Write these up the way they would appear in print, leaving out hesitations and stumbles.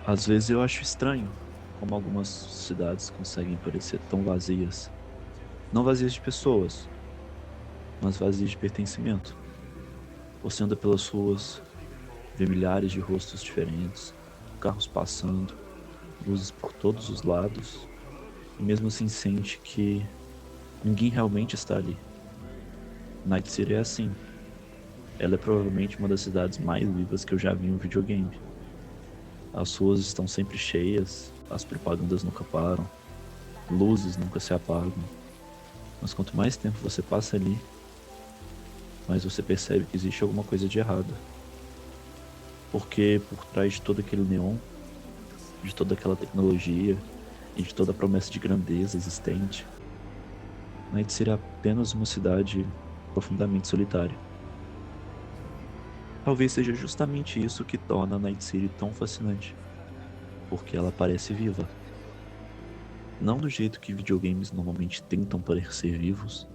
Às vezes eu acho estranho como algumas cidades conseguem parecer tão vazias. Não vazias de pessoas, mas vazias de pertencimento. Você anda pelas ruas, vê milhares de rostos diferentes, carros passando, luzes por todos os lados, e mesmo assim sente que ninguém realmente está ali. Night City é assim. Ela é provavelmente uma das cidades mais vivas que eu já vi em um videogame. As ruas estão sempre cheias, as propagandas nunca param, luzes nunca se apagam. Mas quanto mais tempo você passa ali, mais você percebe que existe alguma coisa de errado. Porque por trás de todo aquele neon, de toda aquela tecnologia e de toda a promessa de grandeza existente, Night City é apenas uma cidade profundamente solitária. Talvez seja justamente isso que torna Night City tão fascinante, porque ela parece viva. Não do jeito que videogames normalmente tentam parecer vivos.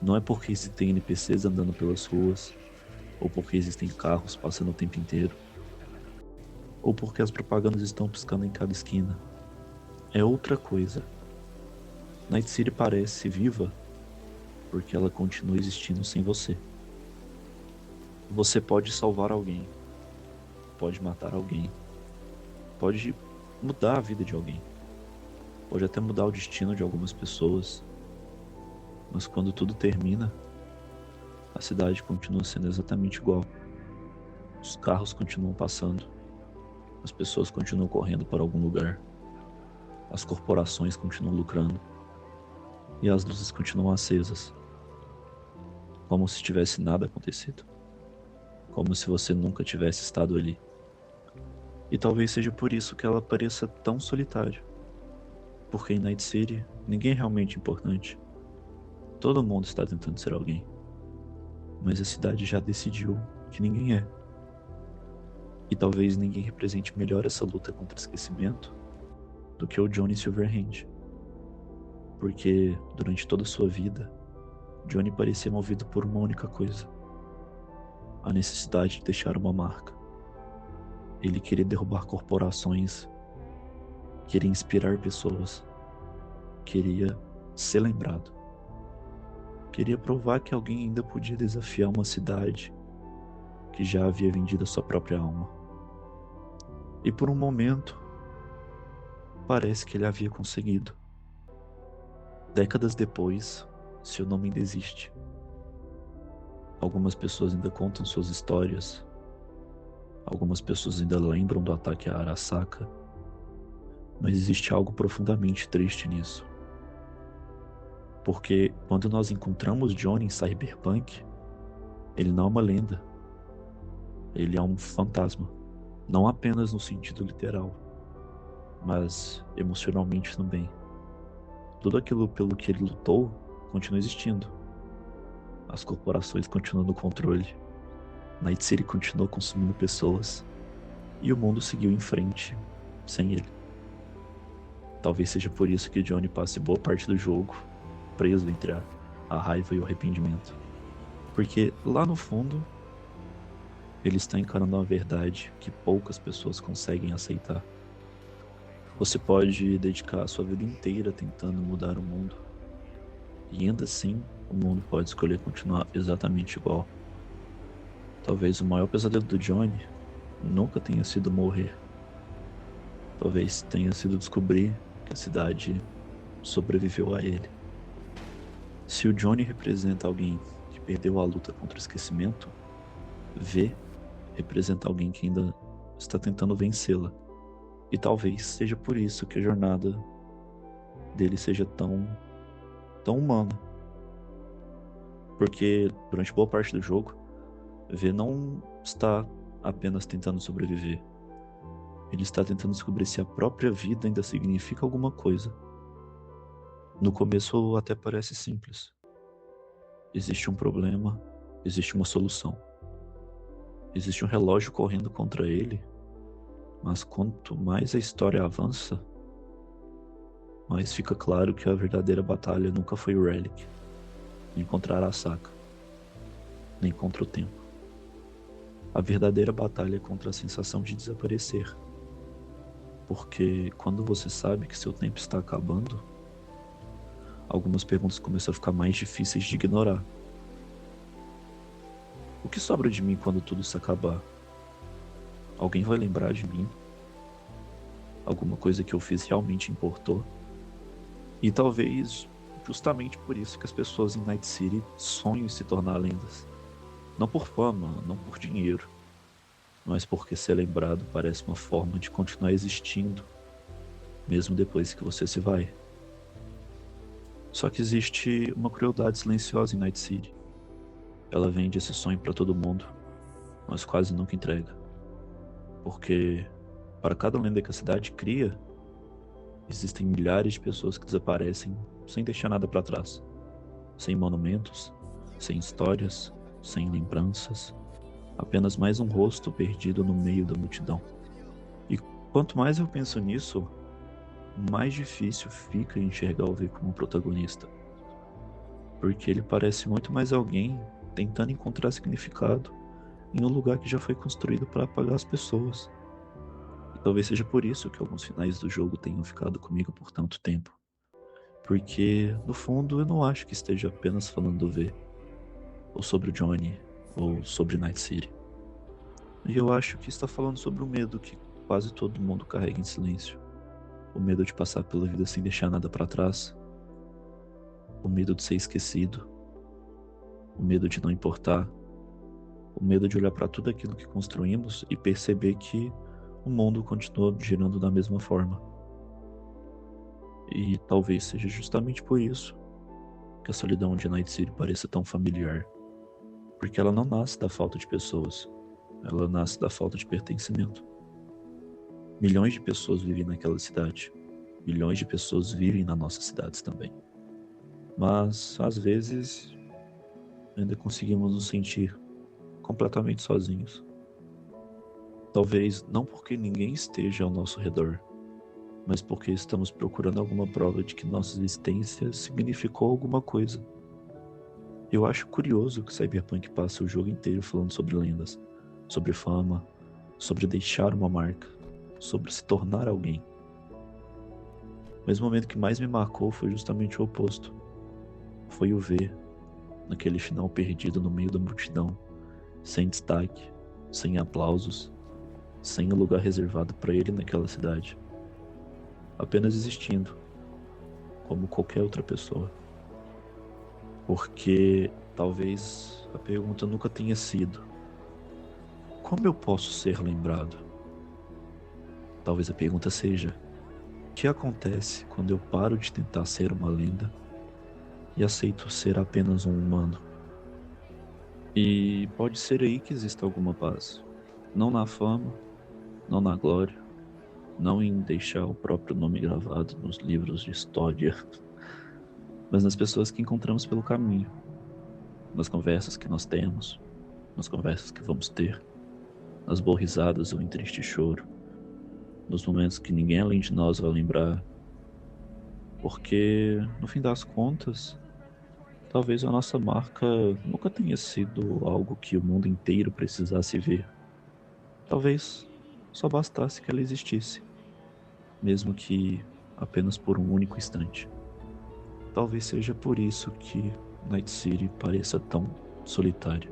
Não é porque existem NPCs andando pelas ruas, ou porque existem carros passando o tempo inteiro, ou porque as propagandas estão piscando em cada esquina. É outra coisa. Night City parece viva porque ela continua existindo sem você. Você pode salvar alguém, pode matar alguém, pode mudar a vida de alguém, pode até mudar o destino de algumas pessoas, mas quando tudo termina, a cidade continua sendo exatamente igual. Os carros continuam passando, as pessoas continuam correndo para algum lugar, as corporações continuam lucrando e as luzes continuam acesas, como se tivesse nada acontecido, como se você nunca tivesse estado ali. E talvez seja por isso que ela pareça tão solitária, porque em Night City ninguém é realmente importante. Todo mundo está tentando ser alguém, mas a cidade já decidiu que ninguém é. E talvez ninguém represente melhor essa luta contra o esquecimento do que o Johnny Silverhand, porque durante toda a sua vida, Johnny parecia movido por uma única coisa: a necessidade de deixar uma marca. Ele queria derrubar corporações, queria inspirar pessoas, queria ser lembrado. Queria provar que alguém ainda podia desafiar uma cidade que já havia vendido a sua própria alma. E por um momento, parece que ele havia conseguido. Décadas depois, seu nome ainda existe. Algumas pessoas ainda contam suas histórias. Algumas pessoas ainda lembram do ataque a Arasaka. Mas existe algo profundamente triste nisso. Porque quando nós encontramos Johnny em Cyberpunk, ele não é uma lenda. Ele é um fantasma. Não apenas no sentido literal, mas emocionalmente também. Tudo aquilo pelo que ele lutou continua existindo. As corporações continuam no controle. Night City continua consumindo pessoas. E o mundo seguiu em frente sem ele. Talvez seja por isso que Johnny passe boa parte do jogo preso entre a raiva e o arrependimento. Porque lá no fundo, ele está encarando uma verdade que poucas pessoas conseguem aceitar. Você pode dedicar a sua vida inteira tentando mudar o mundo, e ainda assim, o mundo pode escolher continuar exatamente igual. Talvez o maior pesadelo do Johnny nunca tenha sido morrer. Talvez tenha sido descobrir que a cidade sobreviveu a ele. Se o Johnny representa alguém que perdeu a luta contra o esquecimento, V representa alguém que ainda está tentando vencê-la. E talvez seja por isso que a jornada dele seja tão humana. Porque durante boa parte do jogo, V não está apenas tentando sobreviver. Ele está tentando descobrir se a própria vida ainda significa alguma coisa. No começo até parece simples. Existe um problema, existe uma solução. Existe um relógio correndo contra ele, mas quanto mais a história avança, mais fica claro que a verdadeira batalha nunca foi o Relic, nem contra Arasaka, nem contra o tempo. A verdadeira batalha é contra a sensação de desaparecer. Porque quando você sabe que seu tempo está acabando, algumas perguntas começam a ficar mais difíceis de ignorar. O que sobra de mim quando tudo se acabar? Alguém vai lembrar de mim? Alguma coisa que eu fiz realmente importou? E talvez justamente por isso que as pessoas em Night City sonham em se tornar lendas. Não por fama, não por dinheiro, mas porque ser lembrado parece uma forma de continuar existindo, mesmo depois que você se vai. Só que existe uma crueldade silenciosa em Night City. Ela vende esse sonho para todo mundo, mas quase nunca entrega. Porque para cada lenda que a cidade cria, existem milhares de pessoas que desaparecem sem deixar nada para trás. Sem monumentos, sem histórias, sem lembranças. Apenas mais um rosto perdido no meio da multidão. E quanto mais eu penso nisso, mais difícil fica enxergar o V como protagonista. Porque ele parece muito mais alguém tentando encontrar significado em um lugar que já foi construído para apagar as pessoas. E talvez seja por isso que alguns finais do jogo tenham ficado comigo por tanto tempo. Porque, no fundo, eu não acho que esteja apenas falando do V, ou sobre o Johnny, ou sobre Night City. E eu acho que está falando sobre o medo que quase todo mundo carrega em silêncio. O medo de passar pela vida sem deixar nada para trás. O medo de ser esquecido. O medo de não importar. O medo de olhar para tudo aquilo que construímos e perceber que o mundo continua girando da mesma forma. E talvez seja justamente por isso que a solidão de Night City pareça tão familiar. Porque ela não nasce da falta de pessoas. Ela nasce da falta de pertencimento. Milhões de pessoas vivem naquela cidade. Milhões de pessoas vivem nas nossas cidades também. Mas, às vezes, ainda conseguimos nos sentir completamente sozinhos. Talvez não porque ninguém esteja ao nosso redor, mas porque estamos procurando alguma prova de que nossa existência significou alguma coisa. Eu acho curioso que Cyberpunk passa o jogo inteiro falando sobre lendas, sobre fama, sobre deixar uma marca, sobre se tornar alguém. Mas o momento que mais me marcou foi justamente o oposto. Foi o ver, naquele final perdido no meio da multidão, sem destaque, sem aplausos, sem um lugar reservado para ele naquela cidade. Apenas existindo, como qualquer outra pessoa. Porque talvez a pergunta nunca tenha sido: como eu posso ser lembrado? Talvez a pergunta seja: o que acontece quando eu paro de tentar ser uma lenda e aceito ser apenas um humano? E pode ser aí que exista alguma paz. Não na fama, não na glória, não em deixar o próprio nome gravado nos livros de história, mas nas pessoas que encontramos pelo caminho, nas conversas que nós temos, nas conversas que vamos ter, nas boas risadas ou em triste choro, nos momentos que ninguém além de nós vai lembrar, porque, no fim das contas, talvez a nossa marca nunca tenha sido algo que o mundo inteiro precisasse ver. Talvez só bastasse que ela existisse, mesmo que apenas por um único instante. Talvez seja por isso que Night City pareça tão solitária.